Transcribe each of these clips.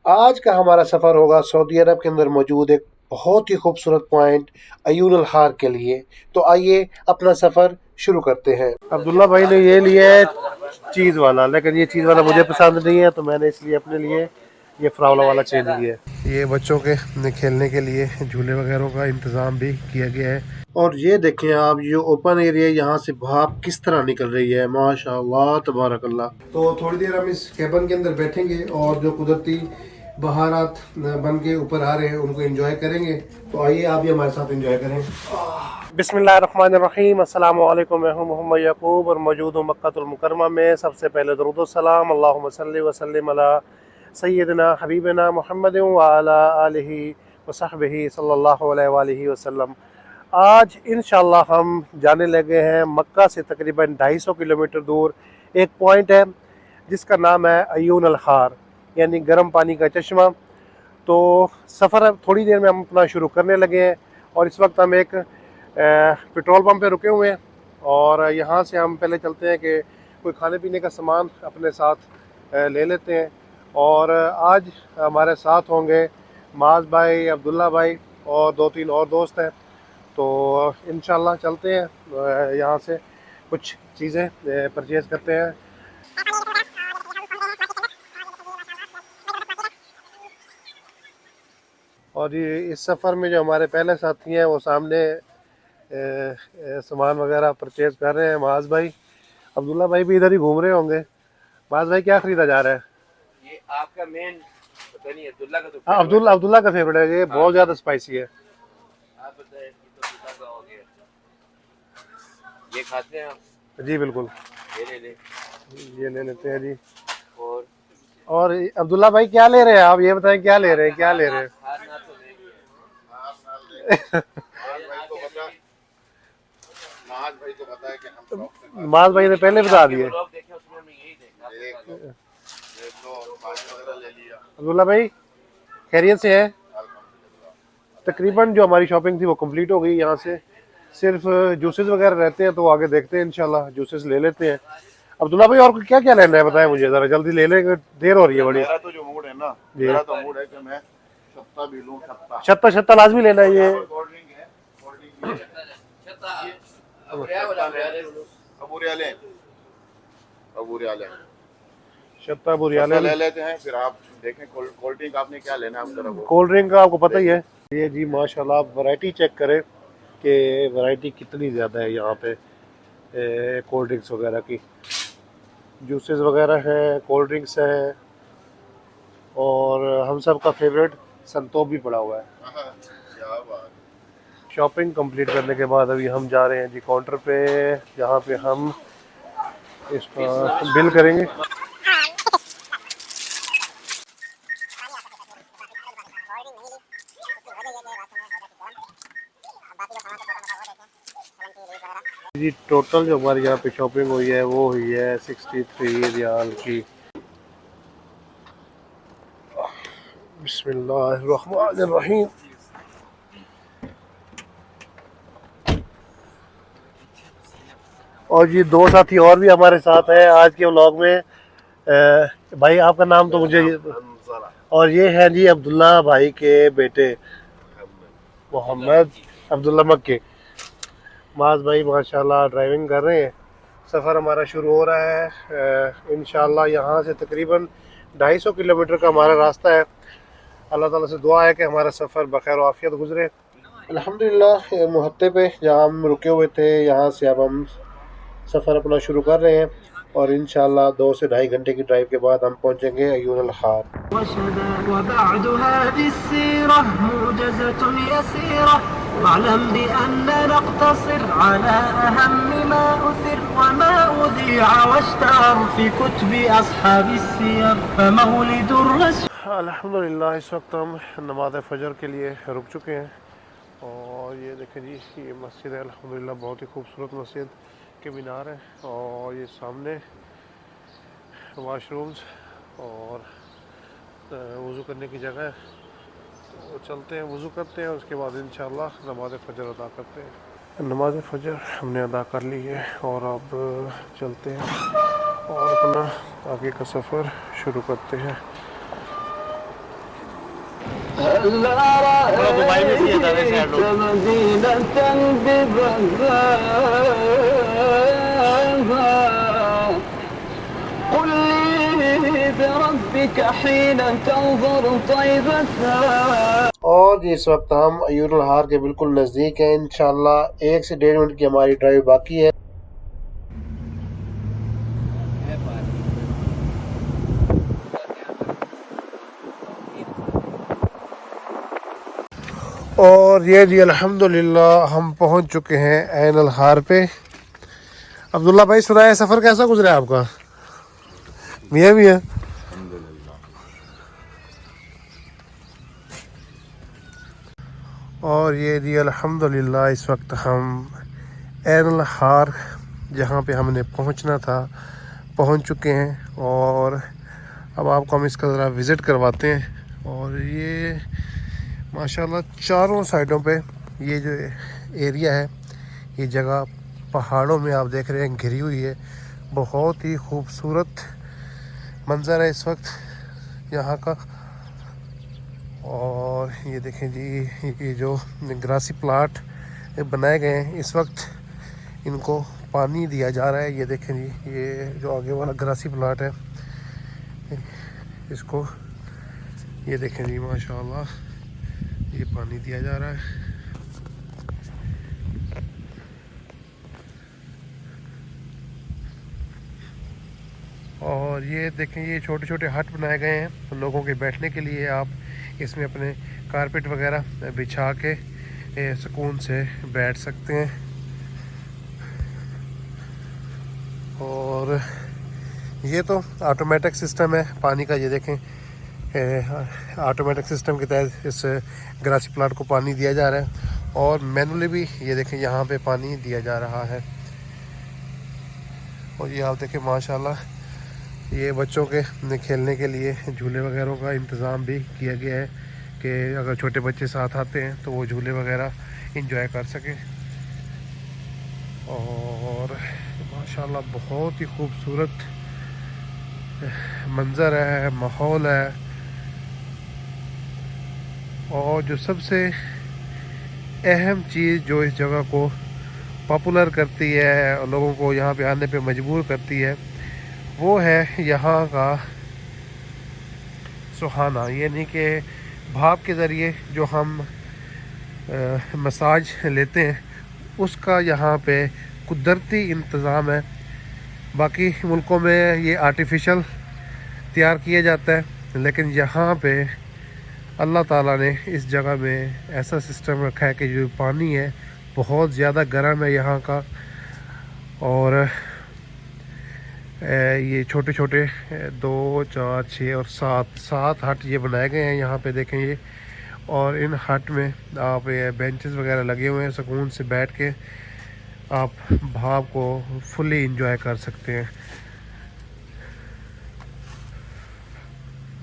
आज का हमारा सफ़र होगा सऊदी अरब के अंदर मौजूद एक बहुत ही खूबसूरत पॉइंट अयून अल हार के लिए। तो आइए अपना सफ़र शुरू करते हैं। अब्दुल्ला भाई ने ये लिया है चीज़ वाला, लेकिन ये चीज़ वाला मुझे पसंद नहीं है, तो मैंने इसलिए अपने लिए ये फ्रावला वाला चेंज लिया है। ये बच्चों के खेलने के लिए झूले वगैरह का इंतज़ाम भी किया गया है। और ये देखें आप, ये ओपन एरिया, यहाँ से भाप किस तरह निकल रही है, माशाअल्लाह तबारकल्लाह। तो थोड़ी देर हम इस कैबन के अंदर बैठेंगे और जो कुदरती बहारात बन के ऊपर आ रहे हैं उनको एंजॉय करेंगे। तो आइए आप भी हमारे साथ एंजॉय करें। बिस्मिल्लाहिर्रहमानिर्रहीम, अस्सलाम वालेकुम। मैं हूं मोहम्मद याकूब और मौजूद हूं मक्कातुल मुकर्रमा में। सबसे पहले दरूद व सलाम अल्लाहुम्मा सल्लि व सल्लिम अला सय्यदना हबीबना मुहम्मद व अला आलिहि व सहबिहि सल्लल्लाहु अलैहि वसल्लम। आज इंशाल्लाह हम जाने लगे हैं मक्का से तकरीबन 250 किलोमीटर दूर एक पॉइंट है जिसका नाम है अयून अल हार, यानी गर्म पानी का चश्मा। तो सफ़र थोड़ी देर में हम अपना शुरू करने लगे हैं और इस वक्त हम एक पेट्रोल पंप पे रुके हुए हैं और यहाँ से हम पहले चलते हैं कि कोई खाने पीने का सामान अपने साथ ले लेते हैं। और आज हमारे साथ होंगे माज भाई, अब्दुल्ला भाई और 2-3 और दोस्त हैं। तो इंशाल्लाह चलते हैं, यहाँ से कुछ चीज़ें परचेज़ करते हैं। और ये इस सफ़र में जो हमारे पहले साथी हैं वो सामने सामान वगैरह परचेज़ कर रहे हैं। माज भाई, अब्दुल्ला भाई भी इधर ही घूम रहे होंगे। माज भाई क्या ख़रीदा जा रहा है? ये आपका मेन पता नहीं, अब्दुल्ला का तो हाँ, अब्दुल्ला का फेवरेट है ये। हाँ, बहुत ज़्यादा स्पाइसी है। आप बताएं, ये तो अब्दुल्ला का हो गया। ये खाते हैं आप? जी बिल्कुल, ये ले ले। ये ले लेते हैं जी। और और अब्दुल्ला भाई क्या ले रहे हैं आप, ये बताएं क्या ले रहे हैं, क्या ले रहे हैं? खाना तो नहीं है। माज भाई ने पहले बता दिए। लोग देखे उसमें हमने यही देखा। अब्दुल्ला भाई खैरियत से है? तकरीबन जो हमारी शॉपिंग थी वो कंप्लीट हो गई। यहाँ से सिर्फ जूसेस वगैरह रहते हैं, तो आगे देखते हैं इंशाल्लाह जूसेस ले लेते हैं। अब्दुल्ला भाई और क्या क्या लेना है बताएं मुझे, ज़रा जल्दी ले लेंगे, देर हो रही है बड़ी। मेरा तो जो मूड है ना, मेरा तो मूड है कि मैं छत्ता भी लूं। छत्ता छत्ता छत्ता लाजमी लेना है ये। कोल्ड ड्रिंक है, कोल्ड ड्रिंक छत्ता बुरियाले ले लेते हैं। फिर आप देखें कोल्ड ड्रिंक आपने क्या लेना है, आप जरा वो कोल्ड ड्रिंक का आपको पता ही है। ये जी माशाल्लाह, आप वैरायटी चेक करें कि वैरायटी कितनी ज़्यादा है यहाँ पे कोल्ड ड्रिंक्स वगैरह की। जूसेस वगैरह हैं, कोल्ड ड्रिंक्स हैं और हम सब का फेवरेट संतोप भी पड़ा हुआ है। क्या बात। शॉपिंग कंप्लीट करने के बाद अभी हम जा रहे हैं जी काउंटर पे, जहाँ पे हम इसका बिल करेंगे। जी टोटल जो हमारी यहाँ पे शॉपिंग हुई है वो हुई है 63 रियाल की। बिस्मिल्लाहिर्रहमानिर्रहीम। और ये दो साथी और भी हमारे साथ हैं आज के व्लॉग में। भाई आपका नाम तो मुझे, और ये है जी अब्दुल्ला भाई के बेटे मोहम्मद अब्दुल्ला मक्के। माज भाई माशाल्लाह ड्राइविंग कर रहे हैं। सफ़र हमारा शुरू हो रहा है इंशाल्लाह। यहाँ से तकरीबन 250 किलोमीटर का हमारा रास्ता है। अल्लाह ताला से दुआ है कि हमारा सफ़र बखैर आफियत गुजरे। अल्हम्दुलिल्लाह मुहत्ते पे जहाँ हम रुके हुए थे, यहाँ से अब हम सफ़र अपना शुरू कर रहे हैं और इंशाल्लाह 2 से 2.5 घंटे की ड्राइव के बाद हम पहुँचेंगे अयून अल हार। अल्हम्दुलिल्लाह इस वक्त हम नमाज फ़जर के लिए रुक चुके हैं और ये देखें जी, ये मस्जिद है अल्हम्दुलिल्लाह, बहुत ही खूबसूरत मस्जिद के मीनार है और ये सामने वाशरूम्स और वज़ू करने की जगह है। तो चलते हैं, वज़ू करते हैं, उसके बाद इंशाल्लाह नमाज फ़जर अदा करते हैं। नमाज फ़जर हमने अदा कर ली है और अब चलते हैं और अपना आगे का सफ़र शुरू करते हैं। थोड़ा मोबाइल में से ज़्यादा साइड लो। और इस वक्त हम अयूरुल हार के बिल्कुल नज़दीक हैं। इंशाल्लाह 1 से 1.5 मिनट की हमारी ड्राइव बाकी है। और ये जी अल्हम्दुलिल्लाह हम पहुंच चुके हैं ऐन अल हार पे। अब्दुल्ला भाई सुनाए, सफ़र कैसा गुजरा आपका? मियाँ मियाँ और ये जी अल्हम्दुलिल्लाह इस वक्त हम ऐन अल हार जहाँ पे हमने पहुँचना था पहुँच चुके हैं। और अब आपको हम इसका ज़रा विज़िट करवाते हैं। और ये माशाल्लाह चारों साइडों पे ये जो एरिया है, ये जगह पहाड़ों में आप देख रहे हैं घिरी हुई है। बहुत ही खूबसूरत मंज़र है इस वक्त यहाँ का। और ये देखें जी, ये जो ग्रासी प्लाट बनाए गए हैं इस वक्त इनको पानी दिया जा रहा है। ये देखें जी, ये जो आगे वाला ग्रासी प्लाट है इसको ये देखें जी माशाल्लाह ये पानी दिया जा रहा है। और ये देखें, ये छोटे छोटे हट बनाए गए हैं लोगों के बैठने के लिए। आप इसमें अपने कारपेट वगैरह बिछा के सुकून से बैठ सकते हैं। और ये तो ऑटोमेटिक सिस्टम है पानी का। ये देखें ऑटोमेटिक सिस्टम के तहत इस ग्रासी प्लांट को पानी दिया जा रहा है। और मैनुअली भी ये देखें यहाँ पे पानी दिया जा रहा है। और ये आप देखें माशाल्लाह ये बच्चों के खेलने के लिए झूले वगैरह का इंतज़ाम भी किया गया है कि अगर छोटे बच्चे साथ आते हैं तो वो झूले वगैरह इंजॉय कर सकें। और माशाल्लाह बहुत ही खूबसूरत मंज़र है, माहौल है। और जो सबसे अहम चीज़ जो इस जगह को पॉपुलर करती है, लोगों को यहाँ पे आने पे मजबूर करती है, वो है यहाँ का सुहाना। यानी कि भाप के ज़रिए जो हम मसाज लेते हैं उसका यहाँ पे कुदरती इंतज़ाम है। बाकी मुल्कों में ये आर्टिफिशियल तैयार किया जाता है, लेकिन यहाँ पे अल्लाह ताला ने इस जगह में ऐसा सिस्टम रखा है कि जो पानी है बहुत ज़्यादा गर्म है यहाँ का। और ये छोटे छोटे 2, 4, 6 और 7 हट ये बनाए गए हैं यहाँ पे देखें ये। और इन हट में आप ये बेंचेस वगैरह लगे हुए हैं, सुकून से बैठ के आप भाव को फुली इंजॉय कर सकते हैं।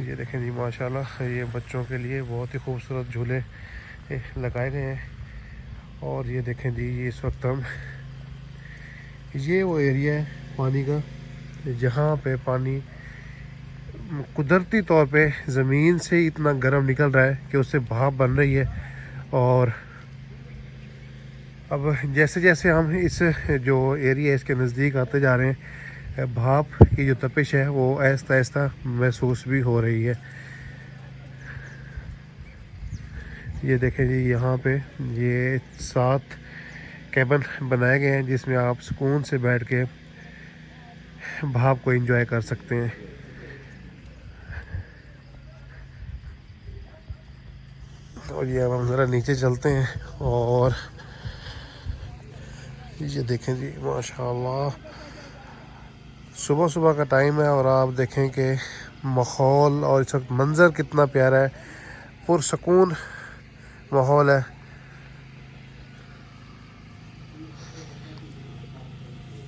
ये देखें जी माशाल्लाह ये बच्चों के लिए बहुत ही खूबसूरत झूले लगाए गए हैं। और ये देखें जी, ये इस वक्त हम ये वो एरिया है पानी का जहाँ पे पानी कुदरती तौर पे ज़मीन से इतना गर्म निकल रहा है कि उससे भाप बन रही है। और अब जैसे जैसे हम इस जो एरिया है इसके नज़दीक आते जा रहे हैं, भाप की जो तपिश है वो आहिस्ता आहिस्ता महसूस भी हो रही है। ये देखें जी, यहाँ पे ये 7 कैबिन बनाए गए हैं जिसमें आप सुकून से बैठ के भाप को एंजॉय कर सकते हैं। और ये अब हम ज़रा नीचे चलते हैं। और ये देखें जी माशाल्लाह सुबह सुबह का टाइम है और आप देखें कि माहौल और इस वक्त मंज़र कितना प्यारा है, पुरसकून माहौल है।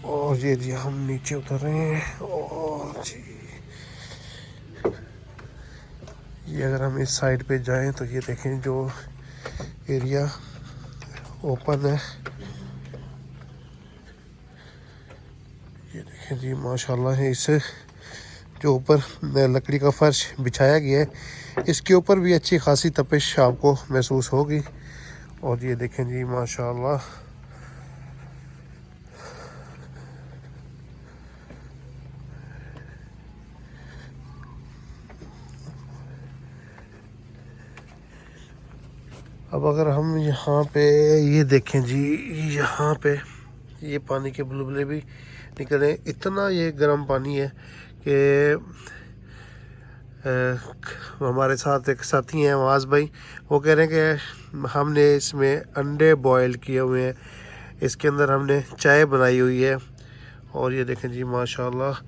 और ये जी हम नीचे उतर रहे हैं। और जी ये अगर हम इस साइड पे जाएं तो ये देखें जो एरिया ओपन है, ये देखें जी माशाल्लाह इस जो ऊपर लकड़ी का फर्श बिछाया गया है, इसके ऊपर भी अच्छी खासी तपिश आपको महसूस होगी। और ये देखें जी माशाल्लाह, अब अगर हम यहाँ पे ये देखें जी, यहाँ पे ये पानी के बुलबुले भी निकले। इतना ये गर्म पानी है कि हमारे साथ एक साथी हैं आवाज़ भाई, वो कह रहे हैं कि हमने इसमें अंडे बॉयल किए हुए हैं, इसके अंदर हमने चाय बनाई हुई है। और ये देखें जी माशाल्लाह,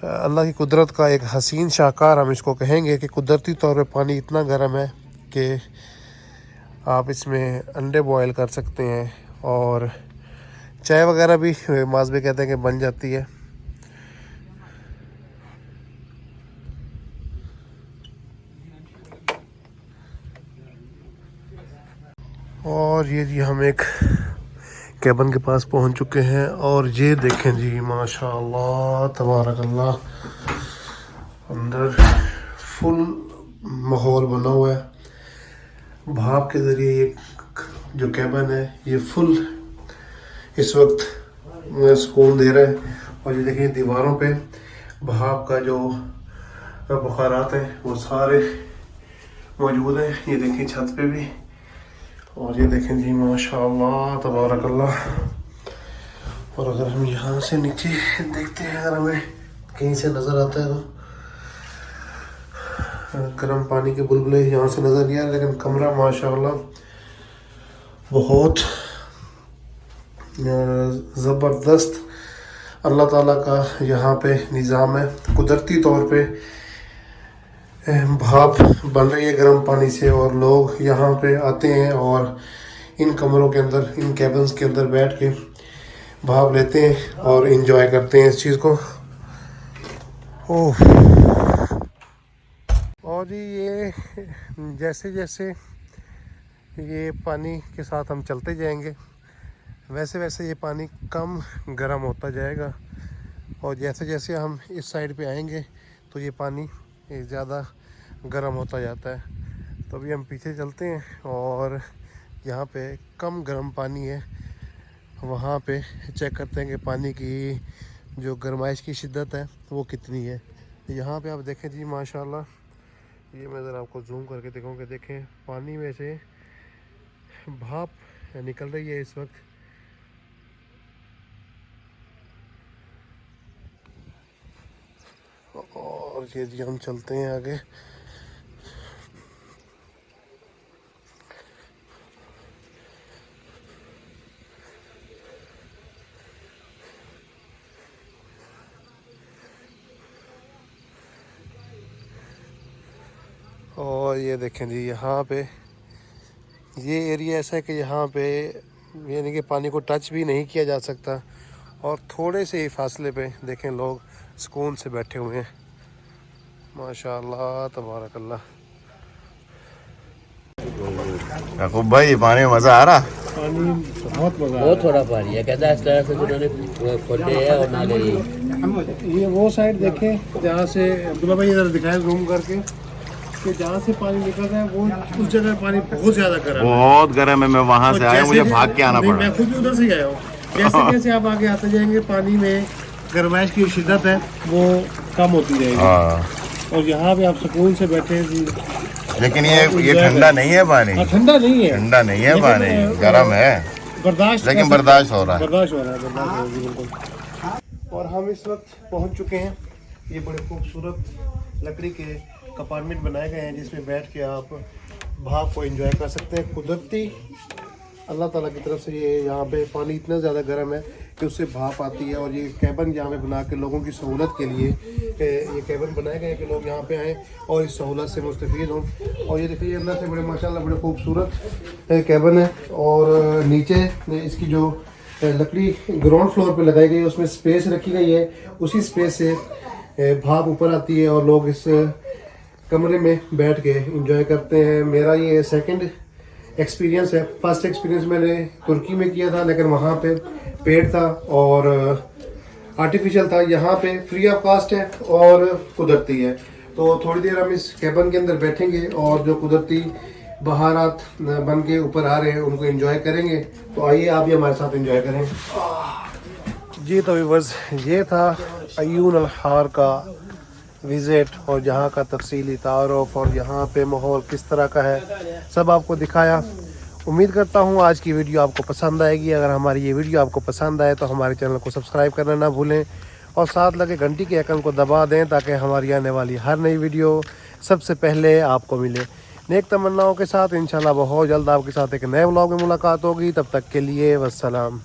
अल्लाह की कुदरत का एक हसीन शाहकार हम इसको कहेंगे कि कुदरती तौर पे पानी इतना गर्म है कि आप इसमें अंडे बॉयल कर सकते हैं और चाय वगैरह भी माज़ भी कहते हैं कि बन जाती है। और ये जी हम एक केबिन के पास पहुंच चुके हैं और ये देखें जी माशाल्लाह तबारकल्लाह, अंदर फुल माहौल बना हुआ है। भाप के ज़रिए ये जो केबिन है ये फुल इस वक्त सुकून दे रहा है। और ये देखिए दीवारों पे भाप का जो बुखारात हैं वो सारे मौजूद हैं। ये देखिए छत पे भी, और ये देखें जी माशाल्लाह तबारकल्लाह। और अगर हम यहाँ से नीचे देखते हैं, अगर हमें कहीं से नज़र आता है तो गर्म पानी के बुलबुले यहाँ से नज़र नहीं आ रहे, लेकिन कमरा माशाल्लाह बहुत ज़बरदस्त अल्लाह ताला का यहाँ पे निज़ाम है। कुदरती तौर पे भाप बन रही है गर्म पानी से और लोग यहाँ पे आते हैं और इन कमरों के अंदर, इन कैबिन्स के अंदर बैठ के भाप लेते हैं और इंजॉय करते हैं इस चीज़ को। ओह, और ये जैसे जैसे ये पानी के साथ हम चलते जाएंगे वैसे वैसे ये पानी कम गर्म होता जाएगा, और जैसे जैसे हम इस साइड पे आएंगे तो ये पानी ज़्यादा गर्म होता जाता है। तो अभी हम पीछे चलते हैं और यहाँ पे कम गर्म पानी है, वहाँ पे चेक करते हैं कि पानी की जो गर्माइश की शिद्दत है वो कितनी है। यहाँ पे आप देखें जी माशाल्लाह, ये मैं ज़रा आपको जूम करके दिखाऊँ कि देखें पानी में से भाप निकल रही है इस वक्त। और ये जी हम चलते हैं आगे। और ये देखें जी यहाँ पे ये एरिया ऐसा है कि यहाँ पे यानी कि पानी को टच भी नहीं किया जा सकता, और थोड़े से ही फासले पे देखें लोग सुकून से बैठे हुए हैं माशाल्लाह तबारकल्लाह। याकूब भाई पानी में मजा आ रहा? पानी बहुत मज़ा, बहुत थोड़ा पानी है, कहता है इस तरह से उन्होंने खोले है और ना गई। ये वो साइड देखें जहाँ से अब्दुल्ला भाई इधर दिखाएं जूम करके कि जहाँ से पानी निकल रहा है वो उस जगह पानी बहुत ज़्यादा गर्म है, बहुत गर्म है। मैं वहाँ से आया, मुझे भाग के आना पड़ा। मैं खुद भी उधर से आया हूँ। जैसे जैसे आप आगे आते जाएंगे पानी में गर्माइश की शिद्दत है वो कम होती जाएगी। और यहाँ पे आप सुकून से बैठे हैं जी। लेकिन ये ठंडा नहीं है पानी, ठंडा नहीं है, ठंडा नहीं है पानी, गर्म है, बर्दाश्त, लेकिन बर्दाश्त हो रहा है, बर्दाश्त हो रहा है जी बिल्कुल। और हम इस वक्त पहुँच चुके हैं, ये बड़े खूबसूरत लकड़ी के कंपार्टमेंट बनाए गए हैं जिसमें बैठ के आप भाप को एंजॉय कर सकते हैं। कुदरती अल्लाह ताला की तरफ से ये यहाँ पे पानी इतना ज़्यादा गर्म है कि उससे भाप आती है। और ये कैबिन यहाँ पे बना के लोगों की सहूलत के लिए ये कैबिन बनाए गए हैं कि लोग यहाँ पे आएँ और इस सहूलत से मुस्तफ़ीद हों। और ये देखिए अल्लाह से बड़े माशाल्लाह बड़े खूबसूरत कैबिन है। और नीचे इसकी जो लकड़ी ग्राउंड फ्लोर पे लगाई गई है उसमें स्पेस रखी गई है, उसी स्पेस से भाप ऊपर आती है और लोग इस कमरे में बैठ के एंजॉय करते हैं। मेरा ये सेकंड एक्सपीरियंस है। फर्स्ट एक्सपीरियंस मैंने तुर्की में किया था, लेकिन वहाँ पे पेड़ था और आर्टिफिशियल था, यहाँ पे फ्री ऑफ कास्ट है और कुदरती है। तो थोड़ी देर हम इस कैबन के अंदर बैठेंगे और जो कुदरती बहारात बन के ऊपर आ रहे हैं उनको एंजॉय करेंगे। तो आइए आप भी हमारे साथ एंजॉय करें। जी तो व्यूअर्स, ये था अयून अल-हार का विज़िट और यहाँ का तफसीली तारुफ और यहाँ पे माहौल किस तरह का है सब आपको दिखाया। उम्मीद करता हूँ आज की वीडियो आपको पसंद आएगी। अगर हमारी ये वीडियो आपको पसंद आए तो हमारे चैनल को सब्सक्राइब करना ना भूलें और साथ लगे घंटी के आइकन को दबा दें ताकि हमारी आने वाली हर नई वीडियो सबसे पहले आपको मिले। नेक तमन्नाओं के साथ इंशाल्लाह बहुत जल्द आपके साथ एक नए व्लॉग में मुलाकात होगी। तब तक के लिए वस्सलाम।